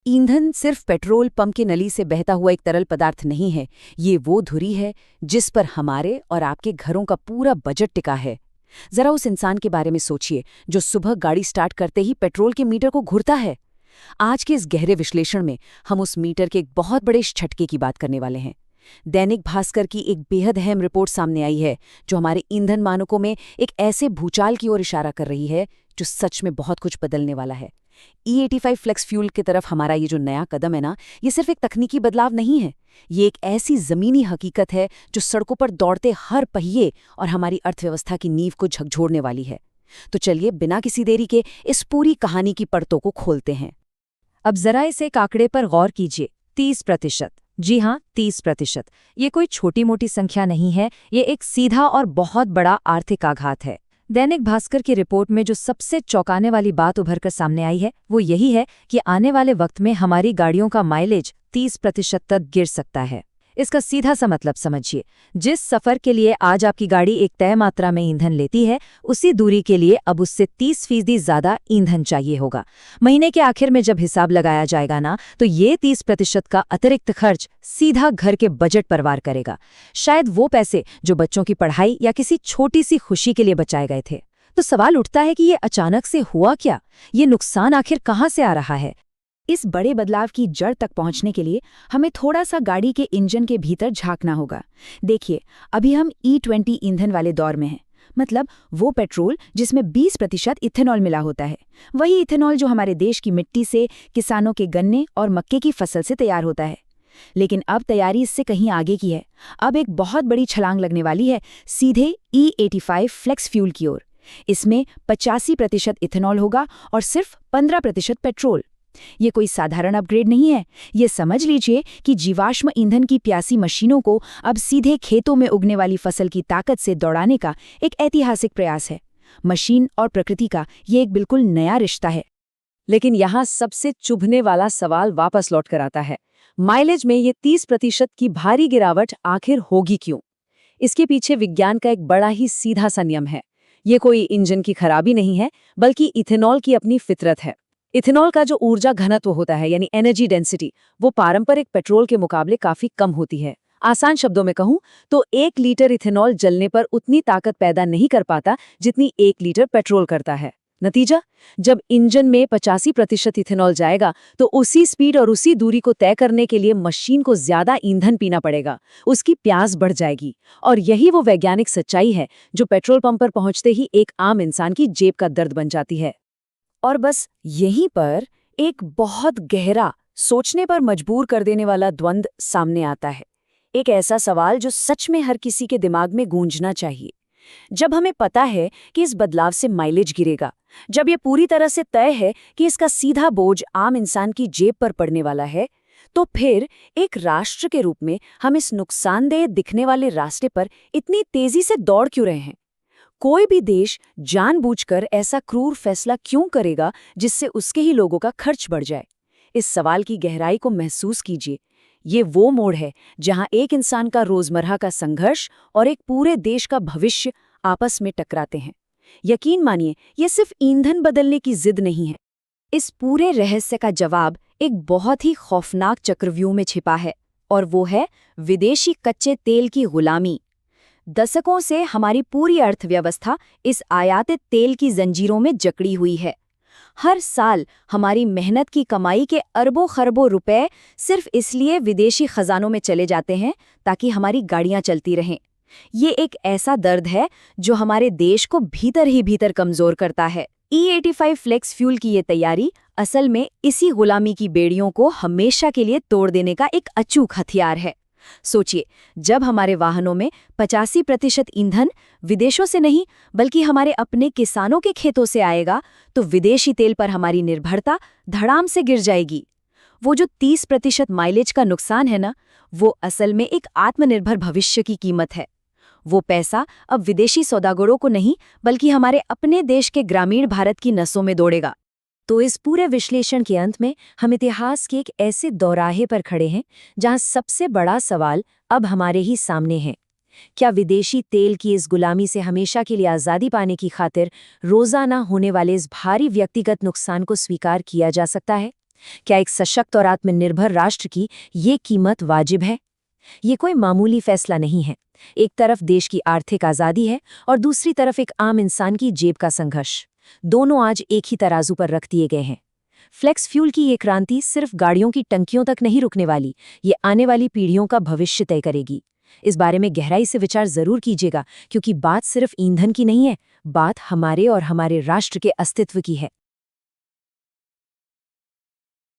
ईंधन सिर्फ petrol pump की नली से बहता हुआ एक तरल पदार्थ नहीं है, ये वो धुरी है जिस पर हमारे और आपके घरों का पूरा बजट टिका है। जरा उस इंसान के बारे में सोचिए जो सुबह गाड़ी स्टार्ट करते ही पेट्रोल के मीटर को घुरता है। आज के इस गहरे विश्लेषण में हम उस मीटर के एक बहुत बड़े झटके की बात करने वाले हैं। दैनिक भास्कर की एक बेहद अहम रिपोर्ट सामने आई है जो हमारे ईंधन मानकों में एक ऐसे भूचाल की ओर इशारा कर रही है जो सच में बहुत कुछ बदलने वाला है। E85 फ्लेक्स फ्यूल की तरफ हमारा ये जो नया कदम है ना, ये सिर्फ एक तकनीकी बदलाव नहीं है, ये एक ऐसी जमीनी हकीकत है जो सड़कों पर दौड़ते हर पहिए और हमारी अर्थव्यवस्था की नींव को झकझोरने वाली है। तो चलिए बिना किसी देरी के इस पूरी कहानी की परतों को खोलते हैं। अब जरा इस एक आंकड़े पर गौर कीजिए, 30%। जी हाँ, 30%। ये कोई छोटी मोटी संख्या नहीं है, ये एक सीधा और बहुत बड़ा आर्थिक आघात है। दैनिक भास्कर की रिपोर्ट में जो सबसे चौंकाने वाली बात उभरकर सामने आई है वो यही है कि आने वाले वक्त में हमारी गाड़ियों का माइलेज 30% तक गिर सकता है। इसका सीधा सा मतलब समझिए, जिस सफर के लिए आज आपकी गाड़ी एक तय मात्रा में ईंधन लेती है, उसी दूरी के लिए अब उससे 30% ज्यादा ईंधन चाहिए होगा। महीने के आखिर में जब हिसाब लगाया जाएगा ना, तो ये 30% का अतिरिक्त खर्च सीधा घर के बजट पर वार करेगा। शायद वो पैसे जो बच्चों की पढ़ाई या किसी छोटी सी खुशी के लिए बचाए गए थे। तो सवाल उठता है कि ये अचानक से हुआ क्या? ये नुकसान आखिर कहाँ से आ रहा है? इस बड़े बदलाव की जड़ तक पहुंचने के लिए हमें थोड़ा सा गाड़ी के इंजन के भीतर झांकना होगा। देखिए, अभी हम E20 ईंधन वाले दौर में हैं, मतलब वो पेट्रोल जिसमें 20% इथेनॉल मिला होता है। वही इथेनॉल जो हमारे देश की मिट्टी से, किसानों के गन्ने और मक्के की फसल से तैयार होता है। लेकिन अब तैयारी इससे कहीं आगे की है। अब एक बहुत बड़ी छलांग लगने वाली है सीधे E85 फ्लेक्स फ्यूल की ओर। इसमें 85% इथेनॉल होगा और सिर्फ 15% पेट्रोल। ये कोई साधारण अपग्रेड नहीं है। ये समझ लीजिए कि जीवाश्म ईंधन की प्यासी मशीनों को अब सीधे खेतों में उगने वाली फसल की ताकत से दौड़ाने का एक ऐतिहासिक प्रयास है। मशीन और प्रकृति का ये एक बिल्कुल नया रिश्ता है। लेकिन यहाँ सबसे चुभने वाला सवाल वापस लौट कर आता है, माइलेज में ये 30% की भारी गिरावट आखिर होगी क्यों? इसके पीछे विज्ञान का एक बड़ा ही सीधा सा नियम है। ये कोई इंजन की खराबी नहीं है, बल्कि इथेनॉल की अपनी फितरत है। इथेनॉल का जो ऊर्जा घनत्व होता है, यानी एनर्जी डेंसिटी, वो पारंपरिक पेट्रोल के मुकाबले काफी कम होती है। आसान शब्दों में कहूं तो 1 लीटर इथेनॉल जलने पर उतनी ताकत पैदा नहीं कर पाता जितनी 1 लीटर पेट्रोल करता है। नतीजा, जब इंजन में 85% इथेनॉल जाएगा तो उसी स्पीड और उसी दूरी को तय करने के लिए मशीन को ज्यादा ईंधन पीना पड़ेगा। उसकी प्यास बढ़ जाएगी। और यही वो वैज्ञानिक सच्चाई है जो पेट्रोल पंप पर पहुंचते ही एक आम इंसान की जेब का दर्द बन जाती है। और बस यहीं पर एक बहुत गहरा, सोचने पर मजबूर कर देने वाला द्वंद्व सामने आता है। एक ऐसा सवाल जो सच में हर किसी के दिमाग में गूंजना चाहिए। जब हमें पता है कि इस बदलाव से माइलेज गिरेगा, जब ये पूरी तरह से तय है कि इसका सीधा बोझ आम इंसान की जेब पर पड़ने वाला है, तो फिर एक राष्ट्र के रूप में हम इस नुकसानदेह दिखने वाले रास्ते पर इतनी तेजी से दौड़ क्यों रहे हैं? कोई भी देश जानबूझकर ऐसा क्रूर फैसला क्यों करेगा जिससे उसके ही लोगों का खर्च बढ़ जाए? इस सवाल की गहराई को महसूस कीजिए। ये वो मोड़ है जहां एक इंसान का रोजमर्रा का संघर्ष और एक पूरे देश का भविष्य आपस में टकराते हैं। यकीन मानिए, ये सिर्फ ईंधन बदलने की जिद नहीं है। इस पूरे रहस्य का जवाब एक बहुत ही खौफनाक चक्रव्यूह में छिपा है, और वो है विदेशी कच्चे तेल की गुलामी। दशकों से हमारी पूरी अर्थव्यवस्था इस आयातित तेल की जंजीरों में जकड़ी हुई है। हर साल हमारी मेहनत की कमाई के अरबों खरबों रुपए सिर्फ इसलिए विदेशी खजानों में चले जाते हैं ताकि हमारी गाड़ियां चलती रहें। ये एक ऐसा दर्द है जो हमारे देश को भीतर ही भीतर कमजोर करता है। E85 फ्लेक्स फ्यूल की ये तैयारी असल में इसी गुलामी की बेड़ियों को हमेशा के लिए तोड़ देने का एक अचूक हथियार है। सोचिए, जब हमारे वाहनों में 85% ईंधन विदेशों से नहीं बल्कि हमारे अपने किसानों के खेतों से आएगा, तो विदेशी तेल पर हमारी निर्भरता धड़ाम से गिर जाएगी। वो जो 30% माइलेज का नुकसान है ना, वो असल में एक आत्मनिर्भर भविष्य की कीमत है। वो पैसा अब विदेशी सौदागरों को नहीं बल्कि हमारे अपने देश के ग्रामीण भारत की नसों में दौड़ेगा। तो इस पूरे विश्लेषण के अंत में हम इतिहास के एक ऐसे दौराहे पर खड़े हैं जहां सबसे बड़ा सवाल अब हमारे ही सामने है। क्या विदेशी तेल की इस गुलामी से हमेशा के लिए आज़ादी पाने की खातिर रोजाना होने वाले इस भारी व्यक्तिगत नुकसान को स्वीकार किया जा सकता है, क्या एक सशक्त और आत्मनिर्भर राष्ट्र की ये कीमत वाजिब है? ये कोई मामूली फैसला नहीं है। एक तरफ देश की आर्थिक आज़ादी है और दूसरी तरफ एक आम इंसान की जेब का संघर्ष। दोनों आज एक ही तराजू पर रख दिए गए हैं। फ्लेक्स फ्यूल की ये क्रांति सिर्फ गाड़ियों की टंकियों तक नहीं रुकने वाली, ये आने वाली पीढ़ियों का भविष्य तय करेगी। इस बारे में गहराई से विचार जरूर कीजिएगा, क्योंकि बात सिर्फ ईंधन की नहीं है, बात हमारे और हमारे राष्ट्र के अस्तित्व की है।